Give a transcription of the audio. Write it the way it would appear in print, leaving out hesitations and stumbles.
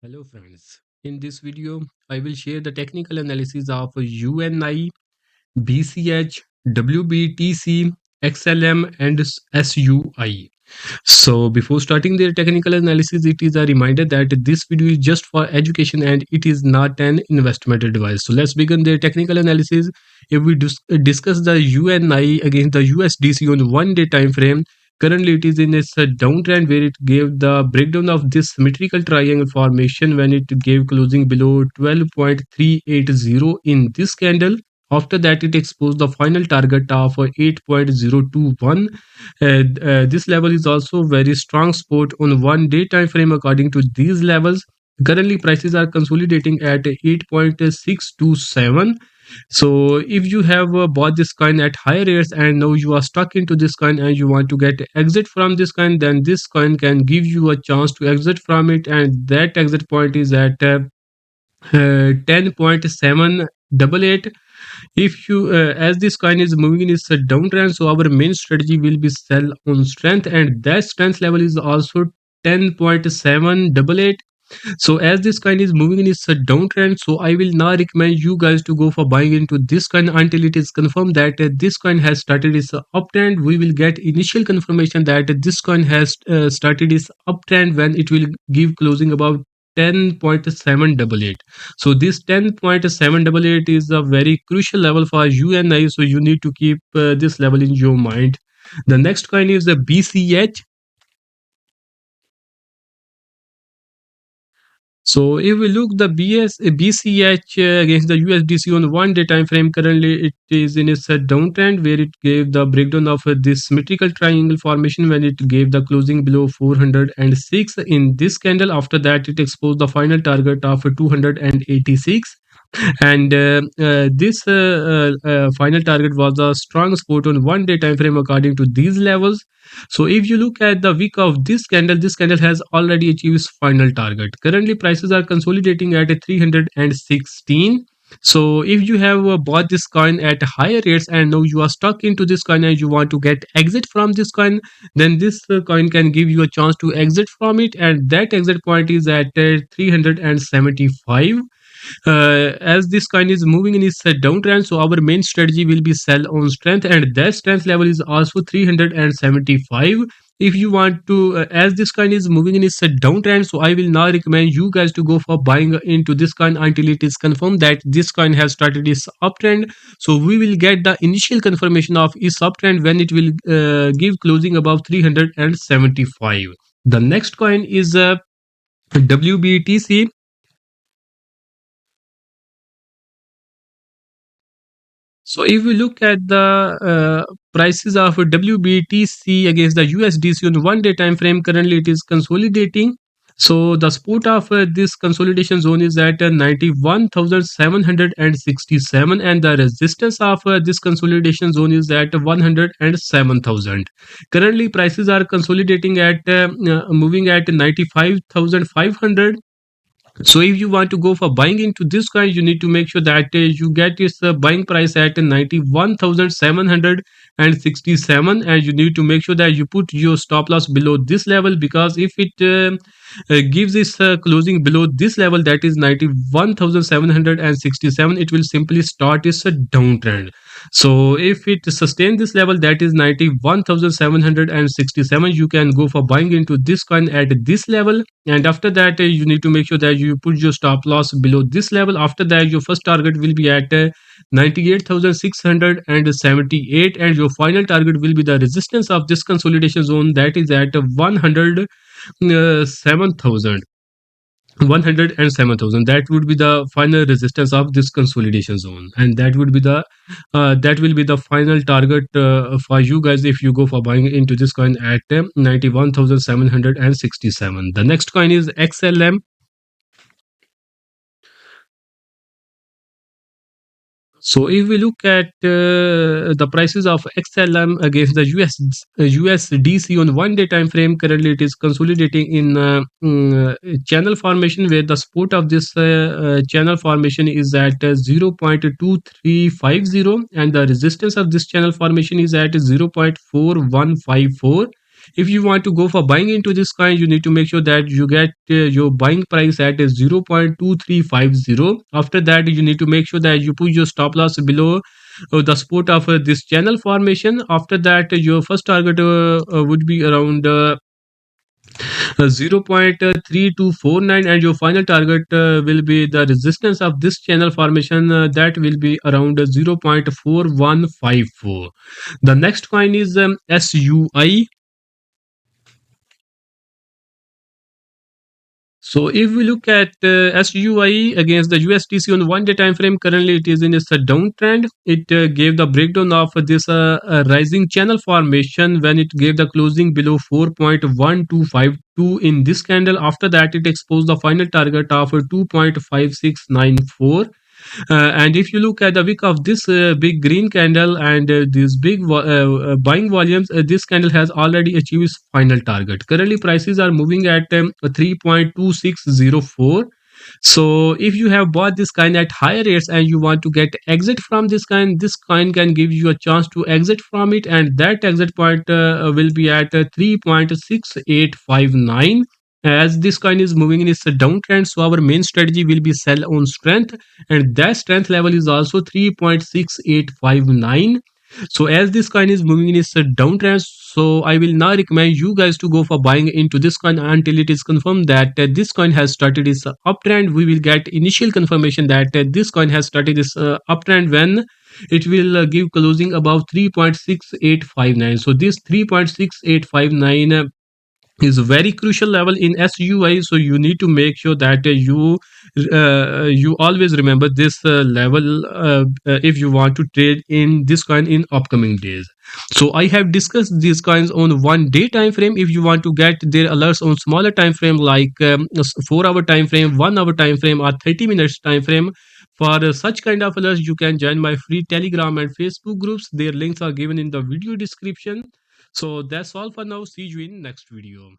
Hello friends, in this video I will share the technical analysis of UNI, BCH, WBTC, XLM and SUI. So before starting the technical analysis, it is a reminder that this video is just for education and it is not an investment advice. So let's begin the technical analysis. If we discuss the UNI against the USDC on 1 day time frame, currently it is in its downtrend where it gave the breakdown of this symmetrical triangle formation when it gave closing below 12.380 in this candle. After that, it exposed the final target of 8.021. This level is also very strong support on 1 day time frame. According to these levels, currently prices are consolidating at 8.627. So if you have bought this coin at higher rates and now you are stuck into this coin and you want to get exit from this coin, then this coin can give you a chance to exit from it, and that exit point is at 10.788. If you as this coin is moving in its downtrend, so our main strategy will be sell on strength, and that strength level is also 10.788. So as this coin is moving in its downtrend, so I will now recommend you guys to go for buying into this coin until it is confirmed that this coin has started its uptrend. We will get initial confirmation that this coin has started its uptrend when it will give closing about 10.788. So this 10.788 is a very crucial level for UNI, so you need to keep this level in your mind. The next coin is the BCH. So if we look the BCH against the USDC on 1 day time frame, currently it is in its downtrend where it gave the breakdown of this symmetrical triangle formation when it gave the closing below 406 in this candle. After that, it exposed the final target of 286. And this final target was a strong support on 1 day time frame according to these levels. So if you look at the week of this candle has already achieved its final target. Currently prices are consolidating at 316. So if you have bought this coin at higher rates and now you are stuck into this coin and you want to get exit from this coin, then this coin can give you a chance to exit from it, and that exit point is at 375. As this coin is moving in its downtrend, so our main strategy will be sell on strength, and that strength level is also 375. If you want to as this coin is moving in its downtrend, so I will now recommend you guys to go for buying into this coin until it is confirmed that this coin has started its uptrend. So we will get the initial confirmation of its uptrend when it will give closing above 375. The next coin is WBTC. So if we look at the prices of WBTC against the USDC on 1 day time frame, currently it is consolidating. So the support of this consolidation zone is at 91,767, and the resistance of this consolidation zone is at 107,000. Currently prices are consolidating at moving at 95,500. So if you want to go for buying into this coin, you need to make sure that you get its buying price at 91,767, and you need to make sure that you put your stop loss below this level, because if it gives its closing below this level, that is 91,767, it will simply start its downtrend. So if it sustains this level, that is 91,767, you can go for buying into this coin at this level. And after that, you need to make sure that you put your stop loss below this level. After that, your first target will be at 98,678, and your final target will be the resistance of this consolidation zone, that is at 107,000. That would be the final resistance of this consolidation zone, and that would be the that will be the final target for you guys if you go for buying into this coin at 91,767. The next coin is XLM. So if we look at the prices of XLM against the USDC on 1 day time frame, currently it is consolidating in channel formation, where the support of this channel formation is at 0.2350, and the resistance of this channel formation is at 0.4154. If you want to go for buying into this coin, you need to make sure that you get your buying price at 0.2350. After that, you need to make sure that you put your stop loss below the support of this channel formation. After that, your first target would be around 0.3249, and your final target will be the resistance of this channel formation, that will be around 0.4154. The next coin is SUI. So if we look at SUI against the USDC on 1 day time frame, currently it is in its downtrend. It gave the breakdown of this rising channel formation when it gave the closing below 4.1252 in this candle. After that, it exposed the final target of 2.5694. And if you look at the wick of this big green candle and these big buying volumes, this candle has already achieved its final target. Currently, prices are moving at 3.2604. So if you have bought this coin at higher rates and you want to get exit from this coin can give you a chance to exit from it, and that exit point will be at 3.6859. As this coin is moving in its downtrend, so our main strategy will be sell on strength, and that strength level is also 3.6859. So as this coin is moving in its downtrend, so I will now recommend you guys to go for buying into this coin until it is confirmed that this coin has started its uptrend. We will get initial confirmation that this coin has started its uptrend when it will give closing above 3.6859. So this 3.6859 is a very crucial level in SUI. So you need to make sure that you always remember this level if you want to trade in this coin in upcoming days. So I have discussed these coins on 1 day time frame. If you want to get their alerts on smaller time frame like 4 hour time frame, 1 hour time frame, or 30 minutes time frame, for such kind of alerts, you can join my free Telegram and Facebook groups. Their links are given in the video description. So that's all for now. See you in next video.